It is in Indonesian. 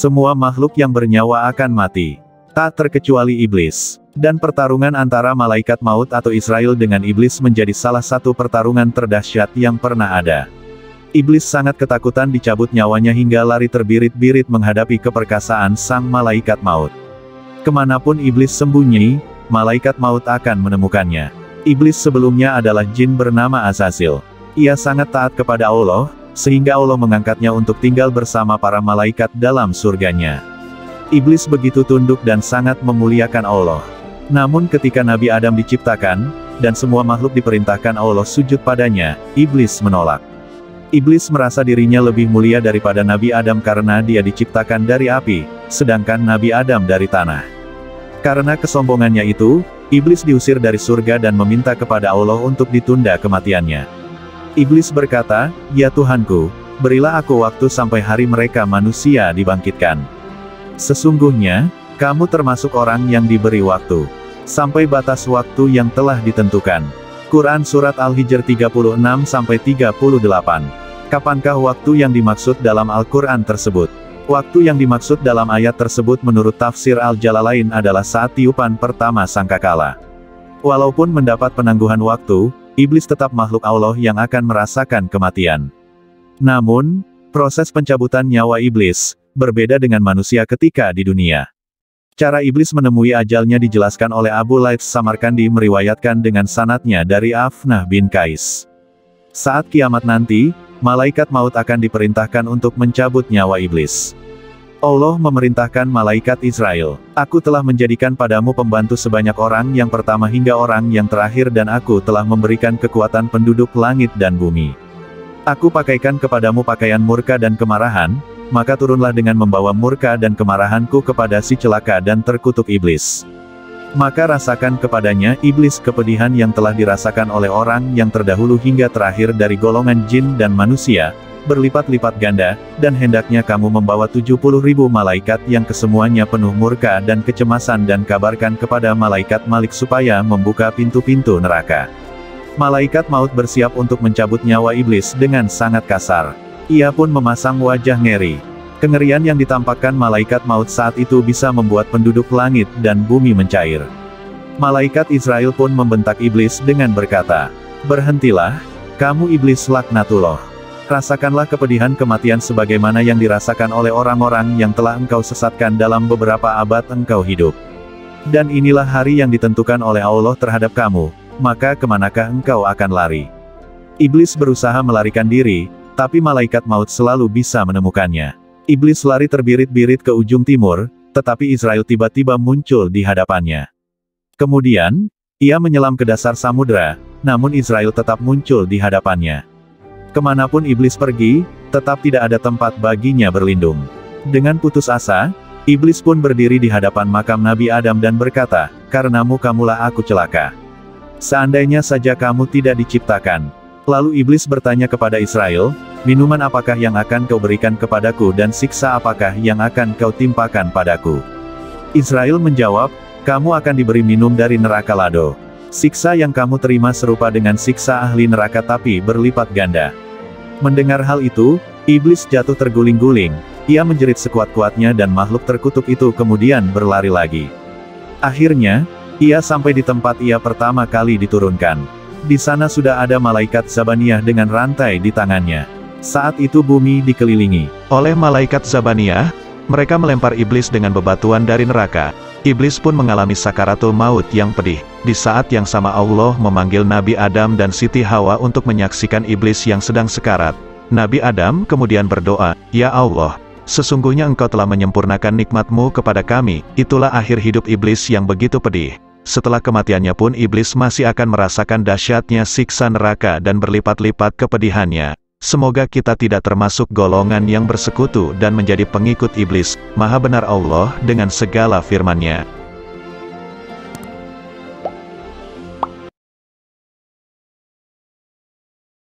Semua makhluk yang bernyawa akan mati. Tak terkecuali iblis. Dan pertarungan antara malaikat maut atau Israel dengan iblis menjadi salah satu pertarungan terdahsyat yang pernah ada. Iblis sangat ketakutan dicabut nyawanya hingga lari terbirit-birit menghadapi keperkasaan sang malaikat maut. Kemanapun iblis sembunyi, malaikat maut akan menemukannya. Iblis sebelumnya adalah jin bernama Azazil. Ia sangat taat kepada Allah, sehingga Allah mengangkatnya untuk tinggal bersama para malaikat dalam surganya. Iblis begitu tunduk dan sangat memuliakan Allah. Namun ketika Nabi Adam diciptakan, dan semua makhluk diperintahkan Allah sujud padanya, iblis menolak. Iblis merasa dirinya lebih mulia daripada Nabi Adam karena dia diciptakan dari api, sedangkan Nabi Adam dari tanah. Karena kesombongannya itu, iblis diusir dari surga dan meminta kepada Allah untuk ditunda kematiannya. Iblis berkata, "Ya Tuhanku, berilah aku waktu sampai hari mereka manusia dibangkitkan. Sesungguhnya, kamu termasuk orang yang diberi waktu. Sampai batas waktu yang telah ditentukan." Quran Surat Al-Hijr 36-38. Kapankah waktu yang dimaksud dalam Al-Quran tersebut? Waktu yang dimaksud dalam ayat tersebut menurut tafsir Al-Jalalain adalah saat tiupan pertama sangkakala. Walaupun mendapat penangguhan waktu, iblis tetap makhluk Allah yang akan merasakan kematian. Namun, proses pencabutan nyawa iblis berbeda dengan manusia ketika di dunia. Cara iblis menemui ajalnya dijelaskan oleh Abu Laits Samarkandi meriwayatkan dengan sanadnya dari Afnah bin Qais. Saat kiamat nanti, malaikat maut akan diperintahkan untuk mencabut nyawa iblis. Allah memerintahkan malaikat Israel, "Aku telah menjadikan padamu pembantu sebanyak orang yang pertama hingga orang yang terakhir dan aku telah memberikan kekuatan penduduk langit dan bumi. Aku pakaikan kepadamu pakaian murka dan kemarahan, maka turunlah dengan membawa murka dan kemarahanku kepada si celaka dan terkutuk iblis. Maka rasakan kepadanya iblis kepedihan yang telah dirasakan oleh orang yang terdahulu hingga terakhir dari golongan jin dan manusia, berlipat-lipat ganda, dan hendaknya kamu membawa 70.000 malaikat yang kesemuanya penuh murka dan kecemasan dan kabarkan kepada malaikat Malik supaya membuka pintu-pintu neraka." Malaikat maut bersiap untuk mencabut nyawa iblis dengan sangat kasar. Ia pun memasang wajah ngeri. Kengerian yang ditampakkan malaikat maut saat itu bisa membuat penduduk langit dan bumi mencair. Malaikat Israel pun membentak iblis dengan berkata, "Berhentilah, kamu iblis laknatullah. Rasakanlah kepedihan kematian sebagaimana yang dirasakan oleh orang-orang yang telah engkau sesatkan dalam beberapa abad engkau hidup. Dan inilah hari yang ditentukan oleh Allah terhadap kamu, maka kemanakah engkau akan lari?" Iblis berusaha melarikan diri, tapi malaikat maut selalu bisa menemukannya. Iblis lari terbirit-birit ke ujung timur, tetapi Israel tiba-tiba muncul di hadapannya. Kemudian, ia menyelam ke dasar samudera, namun Israel tetap muncul di hadapannya. Kemanapun iblis pergi, tetap tidak ada tempat baginya berlindung. Dengan putus asa, iblis pun berdiri di hadapan makam Nabi Adam dan berkata, "Karenamu kamulah aku celaka. Seandainya saja kamu tidak diciptakan." Lalu iblis bertanya kepada Israel, "Minuman apakah yang akan kau berikan kepadaku dan siksa apakah yang akan kau timpakan padaku?" Israel menjawab, "Kamu akan diberi minum dari neraka Lado. Siksa yang kamu terima serupa dengan siksa ahli neraka tapi berlipat ganda." Mendengar hal itu, iblis jatuh terguling-guling, ia menjerit sekuat-kuatnya dan makhluk terkutuk itu kemudian berlari lagi. Akhirnya, ia sampai di tempat ia pertama kali diturunkan. Di sana sudah ada malaikat Zabaniyah dengan rantai di tangannya. Saat itu bumi dikelilingi oleh malaikat Zabaniyah, mereka melempar iblis dengan bebatuan dari neraka. Iblis pun mengalami sakaratul maut yang pedih. Di saat yang sama Allah memanggil Nabi Adam dan Siti Hawa untuk menyaksikan iblis yang sedang sekarat. Nabi Adam kemudian berdoa, "Ya Allah, sesungguhnya Engkau telah menyempurnakan nikmat-Mu kepada kami, itulah akhir hidup iblis yang begitu pedih. Setelah kematiannya pun iblis masih akan merasakan dahsyatnya siksa neraka dan berlipat-lipat kepedihannya. Semoga kita tidak termasuk golongan yang bersekutu dan menjadi pengikut iblis." Maha benar Allah dengan segala firman-Nya.